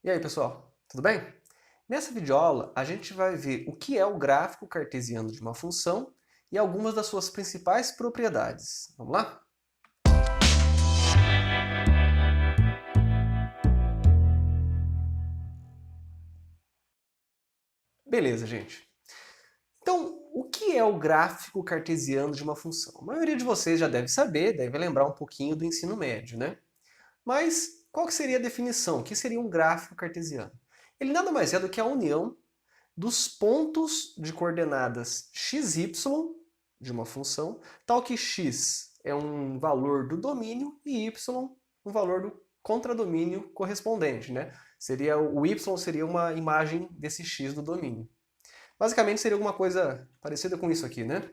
E aí, pessoal, tudo bem? Nessa videoaula, a gente vai ver o que é o gráfico cartesiano de uma função e algumas das suas principais propriedades. Vamos lá? Beleza, gente. Então, o que é o gráfico cartesiano de uma função? A maioria de vocês já deve saber, deve lembrar um pouquinho do ensino médio, né? Mas qual que seria a definição? O que seria um gráfico cartesiano? Ele nada mais é do que a união dos pontos de coordenadas x, y de uma função, tal que x é um valor do domínio e y um valor do contradomínio correspondente, né? O y seria uma imagem desse x do domínio. Basicamente seria alguma coisa parecida com isso aqui, né?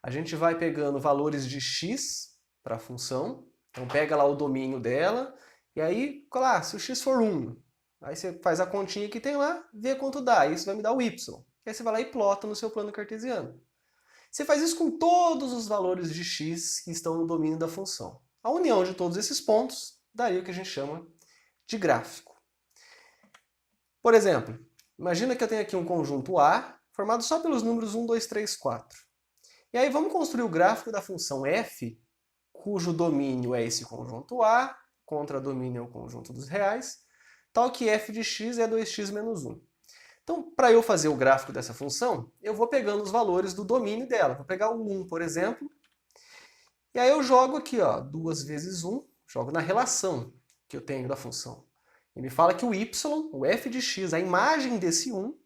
A gente vai pegando valores de x para a função, então pega lá o domínio dela, e aí, lá, se o x for 1, aí você faz a continha que tem lá, vê quanto dá, isso vai me dar o y. E aí você vai lá e plota no seu plano cartesiano. Você faz isso com todos os valores de x que estão no domínio da função. A união de todos esses pontos daria o que a gente chama de gráfico. Por exemplo, imagina que eu tenho aqui um conjunto A, formado só pelos números 1, 2, 3, 4. E aí vamos construir o gráfico da função f, cujo domínio é esse conjunto A, contradomínio é o conjunto dos reais, tal que f de x é 2x menos 1. Então, para eu fazer o gráfico dessa função, eu vou pegando os valores do domínio dela. Vou pegar o 1, por exemplo, e aí eu jogo aqui, ó, 2 vezes 1, jogo na relação que eu tenho da função. E me fala que o y, o f de x, a imagem desse 1,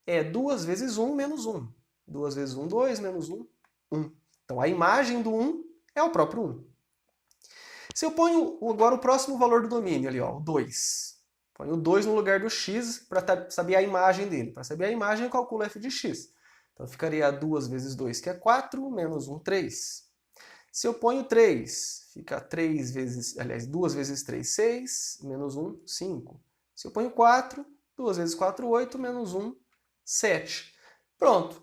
é 2 vezes 1 menos 1. 2 vezes 1, 2, menos 1, 1. Então, a imagem do 1 é o próprio 1. Se eu ponho agora o próximo valor do domínio ali, ó, o 2. Ponho o 2 no lugar do x para saber a imagem dele. Para saber a imagem, eu calculo f de x. Então ficaria 2 vezes 2, que é 4, menos 1, 3. Se eu ponho 3, fica 2 vezes 3, 6, menos 1, 5. Se eu ponho 4, 2 vezes 4, 8, menos 1, 7. Pronto.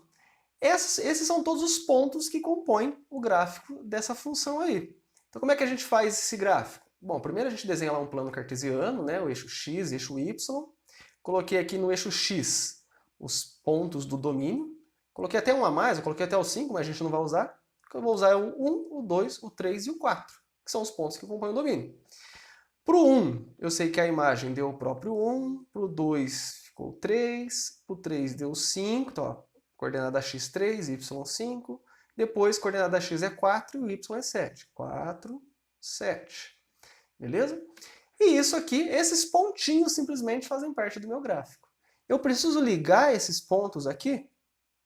Esses são todos os pontos que compõem o gráfico dessa função aí. Então como é que a gente faz esse gráfico? Bom, primeiro a gente desenha lá um plano cartesiano, né, o eixo x, eixo y. Coloquei aqui no eixo x os pontos do domínio. Coloquei até um a mais, eu coloquei até o 5, mas a gente não vai usar. O que eu vou usar é o 1, o 2, o 3 e o 4, que são os pontos que compõem o domínio. Para o 1, eu sei que a imagem deu o próprio 1, para o 2 ficou 3, para o 3 deu 5, então, ó, coordenada x 3, y 5, depois coordenada x é 4 e o y é 7. 4, 7. Beleza? E isso aqui, esses pontinhos simplesmente fazem parte do meu gráfico. Eu preciso ligar esses pontos aqui?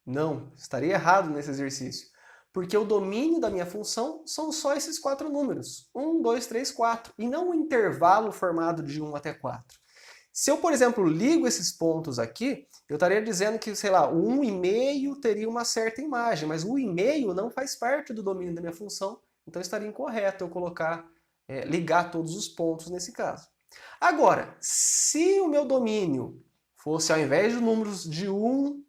Não, estaria errado nesse exercício. Porque o domínio da minha função são só esses 4 números. 1, 2, 3, 4. E não um intervalo formado de 1 até 4. Se eu, por exemplo, ligo esses pontos aqui, eu estaria dizendo que, sei lá, o 1,5 teria uma certa imagem, mas o 1,5 não faz parte do domínio da minha função, então estaria incorreto eu ligar todos os pontos nesse caso. Agora, se o meu domínio fosse, ao invés de números de 1,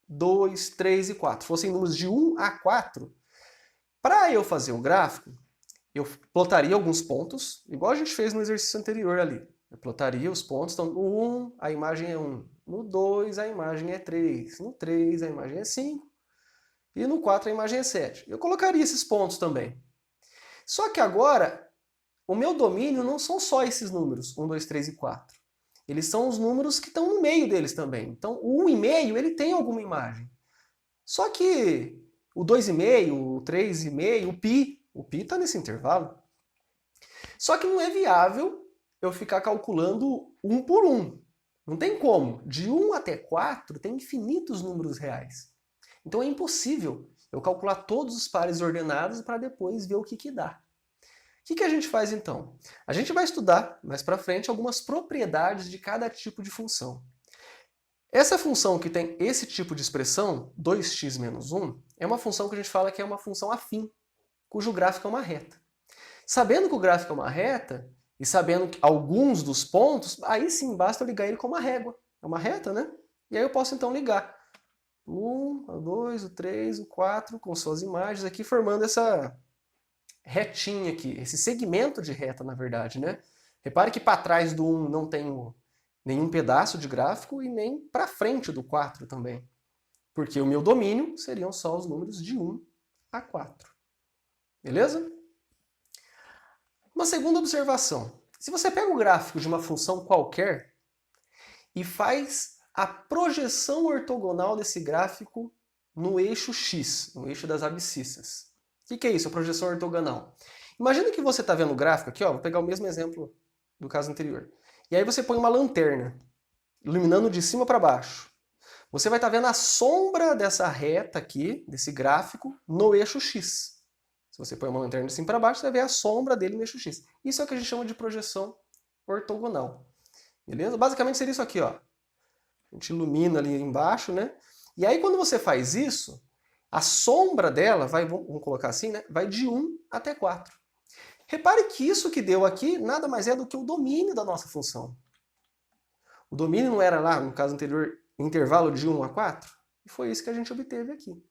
2, 3 e 4, fossem números de 1 a 4, para eu fazer o gráfico, eu plotaria alguns pontos, igual a gente fez no exercício anterior ali. Eu plotaria os pontos, então no 1 a imagem é 1, no 2 a imagem é 3, no 3 a imagem é 5 e no 4 a imagem é 7. Eu colocaria esses pontos também. Só que agora, o meu domínio não são só esses números, 1, 2, 3 e 4. Eles são os números que estão no meio deles também. Então o 1,5 ele tem alguma imagem. Só que o 2,5, o 3,5, o π está nesse intervalo. Só que não é viável eu ficar calculando um por um. Não tem como. De 1 até 4 tem infinitos números reais. Então é impossível eu calcular todos os pares ordenados para depois ver o que dá. O que a gente faz então? A gente vai estudar mais para frente algumas propriedades de cada tipo de função. Essa função que tem esse tipo de expressão, 2x menos 1, é uma função que a gente fala que é uma função afim, cujo gráfico é uma reta. Sabendo que o gráfico é uma reta, e sabendo que alguns dos pontos, aí sim basta eu ligar ele com uma régua. É uma reta, né? E aí eu posso então ligar o 1, o 2, o 3, o 4, com suas imagens aqui, formando essa retinha aqui, esse segmento de reta, na verdade, né? Repare que para trás do 1 não tem nenhum pedaço de gráfico e nem para frente do 4 também. Porque o meu domínio seriam só os números de 1 a 4. Beleza? Uma segunda observação. Se você pega o gráfico de uma função qualquer e faz a projeção ortogonal desse gráfico no eixo X, no eixo das abscissas. O que é isso, a projeção ortogonal? Imagina que você está vendo o gráfico aqui, ó, vou pegar o mesmo exemplo do caso anterior. E aí você põe uma lanterna, iluminando de cima para baixo. Você vai estar vendo a sombra dessa reta aqui, desse gráfico, no eixo X. Se você põe uma lanterna de cima para baixo, você vai ver a sombra dele no eixo X. Isso é o que a gente chama de projeção ortogonal. Beleza? Basicamente seria isso aqui, ó. A gente ilumina ali embaixo, né? E aí quando você faz isso, a sombra dela vai, vamos colocar assim, né? Vai de 1 até 4. Repare que isso que deu aqui nada mais é do que o domínio da nossa função. O domínio não era lá, no caso anterior, intervalo de 1 a 4? E foi isso que a gente obteve aqui.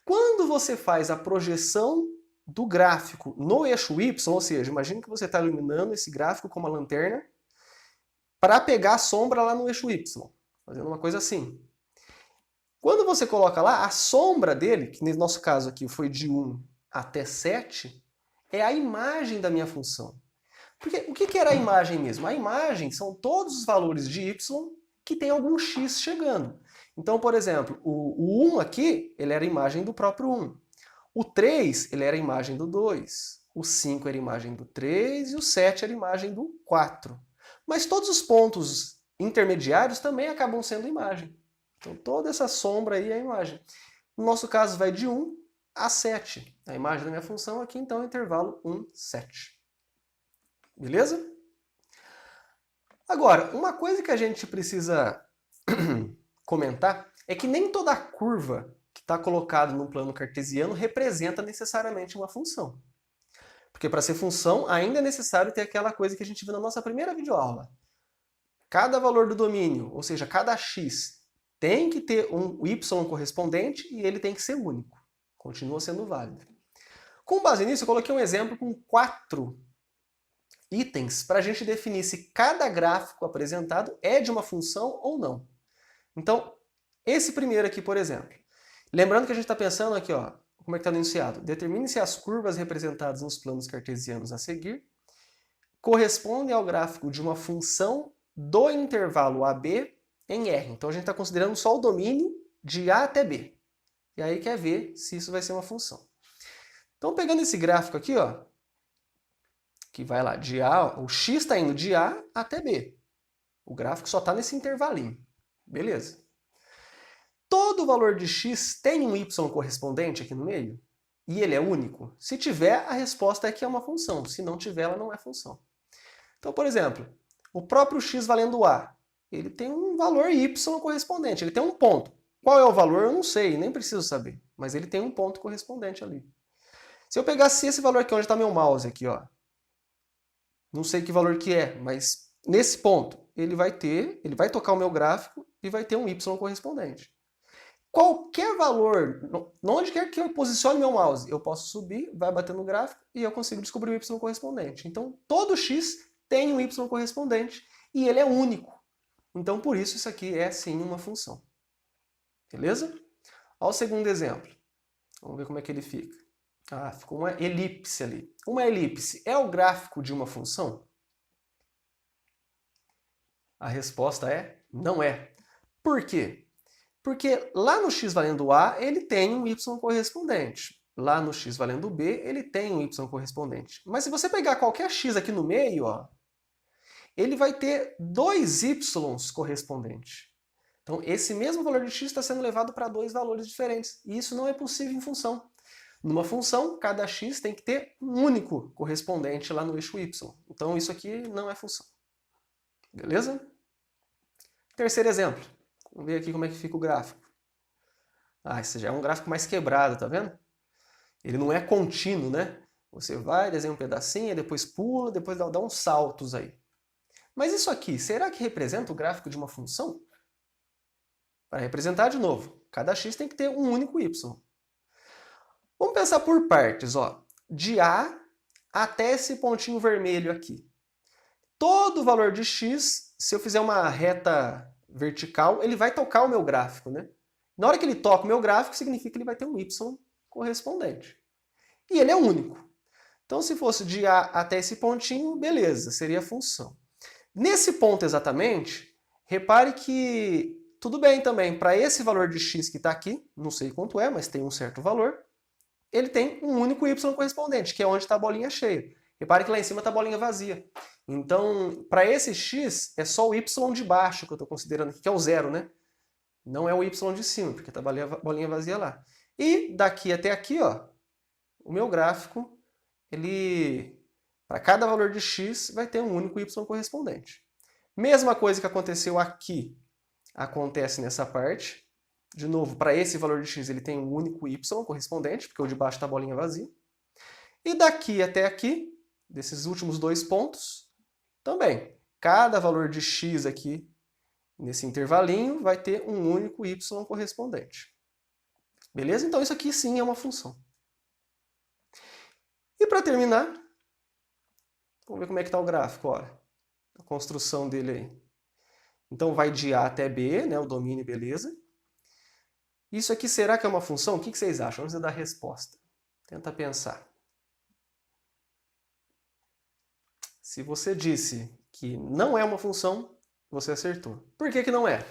Quando você faz a projeção do gráfico no eixo Y, ou seja, imagine que você está iluminando esse gráfico com uma lanterna para pegar a sombra lá no eixo Y, fazendo uma coisa assim. Quando você coloca lá, a sombra dele, que no nosso caso aqui foi de 1 até 7, é a imagem da minha função. Porque o que era a imagem mesmo? A imagem são todos os valores de y que tem algum x chegando. Então, por exemplo, o 1 aqui, ele era a imagem do próprio 1. O 3, ele era a imagem do 2. O 5 era a imagem do 3 e o 7 era a imagem do 4. Mas todos os pontos intermediários também acabam sendo imagem. Então toda essa sombra aí é a imagem. No nosso caso vai de 1 a 7. A imagem da minha função aqui então é o intervalo 1, 7. Beleza? Agora, uma coisa que a gente precisa comentar é que nem toda curva que está colocada no plano cartesiano representa necessariamente uma função. Porque para ser função ainda é necessário ter aquela coisa que a gente viu na nossa primeira videoaula. Cada valor do domínio, ou seja, cada x, tem que ter um y correspondente e ele tem que ser único. Continua sendo válido. Com base nisso, eu coloquei um exemplo com 4 itens para a gente definir se cada gráfico apresentado é de uma função ou não. Então, esse primeiro aqui, por exemplo. Lembrando que a gente está pensando aqui, ó, como é que está no enunciado? Determine se as curvas representadas nos planos cartesianos a seguir correspondem ao gráfico de uma função do intervalo AB em R. Então a gente está considerando só o domínio de A até B. E aí quer ver se isso vai ser uma função. Então pegando esse gráfico aqui, ó, que vai lá de A, o x está indo de A até B. O gráfico só está nesse intervalinho. Beleza. Todo valor de x tem um y correspondente aqui no meio? E ele é único? Se tiver, a resposta é que é uma função. Se não tiver, ela não é função. Então, por exemplo, o próprio x valendo A, ele tem um valor y correspondente, ele tem um ponto. Qual é o valor? Eu não sei, nem preciso saber. Mas ele tem um ponto correspondente ali. Se eu pegasse esse valor aqui, onde está meu mouse, aqui, ó, não sei que valor que é, mas nesse ponto, ele vai tocar o meu gráfico e vai ter um y correspondente. Qualquer valor, onde quer que eu posicione meu mouse, eu posso subir, vai bater no gráfico e eu consigo descobrir o y correspondente. Então, todo x tem um y correspondente e ele é único. Então, por isso, isso aqui é sim uma função. Beleza? Olha o segundo exemplo. Vamos ver como é que ele fica. Ah, ficou uma elipse ali. Uma elipse é o gráfico de uma função? A resposta é não é. Por quê? Porque lá no x valendo A, ele tem um y correspondente. Lá no x valendo B, ele tem um y correspondente. Mas se você pegar qualquer x aqui no meio, ó, ele vai ter dois y's correspondentes. Então, esse mesmo valor de x está sendo levado para dois valores diferentes. E isso não é possível em função. Numa função, cada x tem que ter um único correspondente lá no eixo y. Então, isso aqui não é função. Beleza? Terceiro exemplo. Vamos ver aqui como é que fica o gráfico. Ah, esse já é um gráfico mais quebrado, tá vendo? Ele não é contínuo, né? Você vai, desenha um pedacinho, depois pula, depois dá uns saltos aí. Mas isso aqui, será que representa o gráfico de uma função? Para representar de novo, cada x tem que ter um único y. Vamos pensar por partes, ó. De A até esse pontinho vermelho aqui. todo valor de x, se eu fizer uma reta vertical, ele vai tocar o meu gráfico, né? Na hora que ele toca o meu gráfico, significa que ele vai ter um y correspondente. E ele é único. Então, se fosse de A até esse pontinho, beleza, seria a função. Nesse ponto exatamente, repare que tudo bem também, para esse valor de x que está aqui, não sei quanto é, mas tem um certo valor, ele tem um único y correspondente, que é onde está a bolinha cheia. Repare que lá em cima está a bolinha vazia. Então, para esse x, é só o y de baixo que eu estou considerando aqui, que é o zero, né? Não é o y de cima, porque está a bolinha vazia lá. E daqui até aqui, ó, o meu gráfico, ele, para cada valor de x, vai ter um único y correspondente. Mesma coisa que aconteceu aqui, acontece nessa parte. De novo, para esse valor de x, ele tem um único y correspondente, porque o de baixo está a bolinha vazia. E daqui até aqui, desses últimos dois pontos, também. Cada valor de x aqui, nesse intervalinho, vai ter um único y correspondente. Beleza? Então isso aqui sim é uma função. E para terminar, vamos ver como é que está o gráfico, olha. A construção dele aí. Então vai de A até B, né, o domínio, beleza. Isso aqui será que é uma função? O que vocês acham? Antes de dar a resposta. Tenta pensar. Se você disse que não é uma função, você acertou. Por que não é?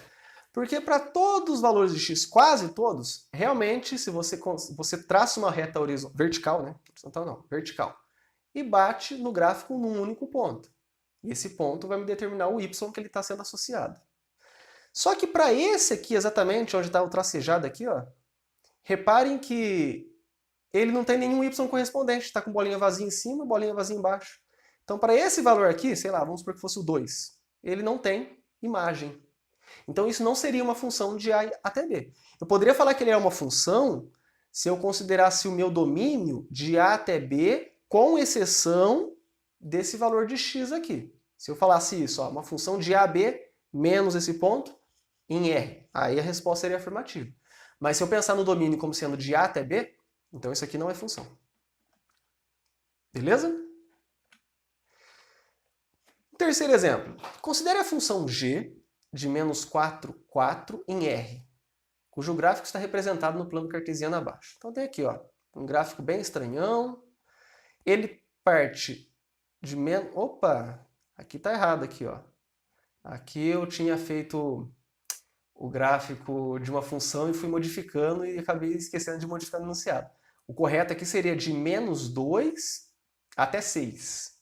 Porque para todos os valores de x, quase todos, realmente, se você traça uma reta vertical, né? Horizontal não, vertical, e bate no gráfico num único ponto. E esse ponto vai me determinar o y que ele está sendo associado. Só que para esse aqui, exatamente, onde está o tracejado aqui, ó, reparem que ele não tem nenhum y correspondente, está com bolinha vazia em cima, bolinha vazia embaixo. Então, para esse valor aqui, sei lá, vamos supor que fosse o 2, ele não tem imagem. Então, isso não seria uma função de A até B. Eu poderia falar que ele é uma função se eu considerasse o meu domínio de A até B, com exceção desse valor de x aqui. Se eu falasse isso, ó, uma função de A a B menos esse ponto em R, aí a resposta seria afirmativa. Mas se eu pensar no domínio como sendo de A até B, então isso aqui não é função. Beleza? Terceiro exemplo. Considere a função g de menos 4, 4 em R, cujo gráfico está representado no plano cartesiano abaixo. Então tem aqui, ó, um gráfico bem estranhão. Ele parte de menos... Opa! Aqui está errado, aqui, ó. Aqui eu tinha feito o gráfico de uma função e fui modificando e acabei esquecendo de modificar no enunciado. O correto aqui seria de menos 2 até 6,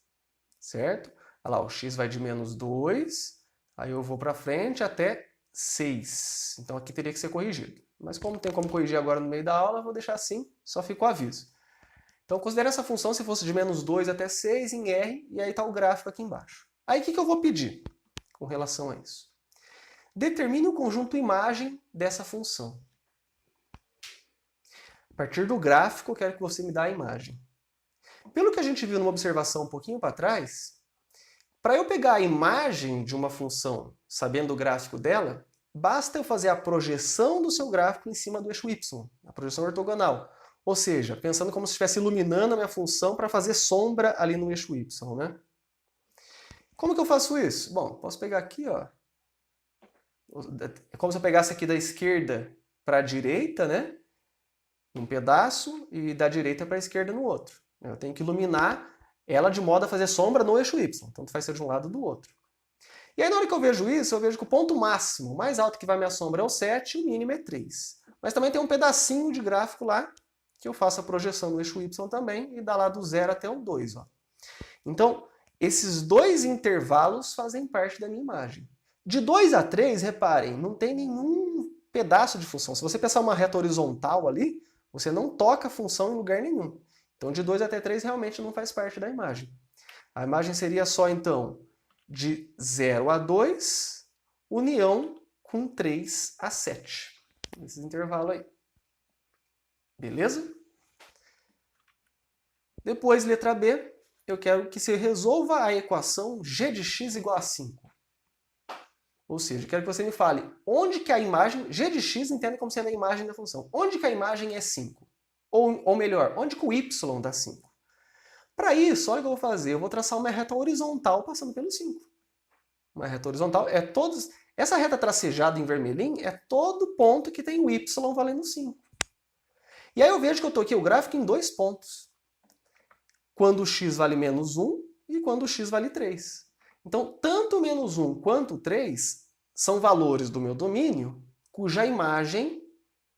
certo? Olha lá, o x vai de menos 2, aí eu vou para frente até 6. Então aqui teria que ser corrigido. Mas como não tem como corrigir agora no meio da aula, eu vou deixar assim, só fica o aviso. Então considere essa função se fosse de menos 2 até 6 em R, e aí está o gráfico aqui embaixo. Aí o que eu vou pedir com relação a isso? Determine o conjunto imagem dessa função. A partir do gráfico, eu quero que você me dê a imagem. Pelo que a gente viu numa observação um pouquinho para trás, para eu pegar a imagem de uma função sabendo o gráfico dela, basta eu fazer a projeção do seu gráfico em cima do eixo y, a projeção ortogonal. Ou seja, pensando como se estivesse iluminando a minha função para fazer sombra ali no eixo y, né? Como que eu faço isso? Bom, posso pegar aqui, ó. É como se eu pegasse aqui da esquerda para a direita, né? Um pedaço, e da direita para a esquerda no outro. Eu tenho que iluminar ela de modo a fazer sombra no eixo y. Tanto faz ser de um lado ou do outro. E aí na hora que eu vejo isso, eu vejo que o ponto máximo, o mais alto que vai minha sombra é o 7 e o mínimo é 3. Mas também tem um pedacinho de gráfico lá que eu faço a projeção no eixo y também e dá lá do 0 até o 2. Ó. Então, esses dois intervalos fazem parte da minha imagem. De 2 a 3, reparem, não tem nenhum pedaço de função. Se você pensar uma reta horizontal ali, você não toca a função em lugar nenhum. Então, de 2 até 3 realmente não faz parte da imagem. A imagem seria só, então, de 0 a 2, união com 3 a 7. Esse intervalo aí. Beleza? Depois, letra B, eu quero que você resolva a equação g de x igual a 5. Ou seja, eu quero que você me fale onde que a imagem, g de x entenda como sendo a imagem da função. Onde que a imagem é 5? Ou melhor, onde que o y dá 5? Para isso, olha o que eu vou fazer. Eu vou traçar uma reta horizontal passando pelo 5. Uma reta horizontal é todos... Essa reta tracejada em vermelhinho é todo ponto que tem o y valendo 5. E aí eu vejo que eu estou aqui o gráfico em 2 pontos. Quando o x vale menos 1 e quando o x vale 3. Então, tanto menos 1 quanto 3 são valores do meu domínio cuja imagem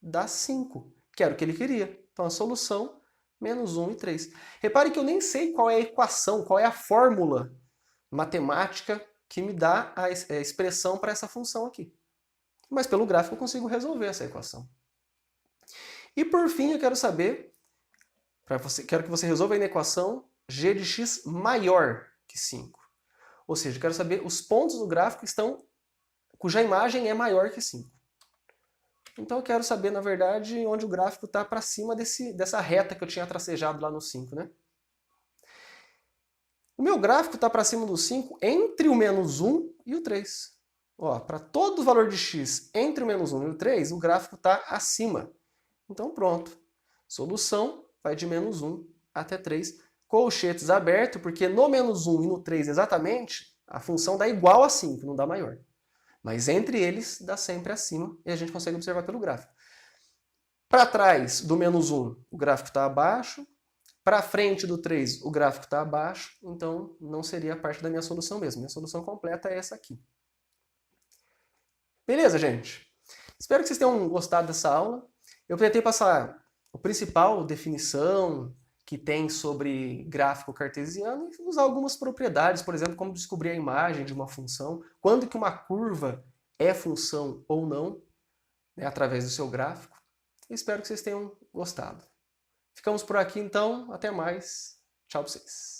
dá 5, que era o que ele queria. Então, a solução, menos 1 e 3. Repare que eu nem sei qual é a equação, qual é a fórmula matemática que me dá a expressão para essa função aqui. Mas pelo gráfico eu consigo resolver essa equação. E por fim, eu quero saber, quero que você resolva aí na equação g de x maior que 5. Ou seja, eu quero saber os pontos do gráfico cuja imagem é maior que 5. Então eu quero saber, na verdade, onde o gráfico está para cima dessa reta que eu tinha tracejado lá no 5, né? O meu gráfico está para cima do 5 entre o menos 1 e o 3. Para todo o valor de x entre o menos 1 e o 3, o gráfico está acima. Então pronto. Solução vai de menos 1 até 3. Colchetes aberto, porque no menos 1 e no 3 exatamente, a função dá igual a 5, não dá maior. Mas entre eles dá sempre acima e a gente consegue observar pelo gráfico. Para trás do menos 1, o gráfico está abaixo. Para frente do 3, o gráfico está abaixo, então não seria parte da minha solução mesmo. Minha solução completa é essa aqui. Beleza, gente? Espero que vocês tenham gostado dessa aula. Eu tentei passar a principal definição que tem sobre gráfico cartesiano e usar algumas propriedades, por exemplo, como descobrir a imagem de uma função, quando que uma curva é função ou não, né, através do seu gráfico. Espero que vocês tenham gostado. Ficamos por aqui então, até mais. Tchau pra vocês.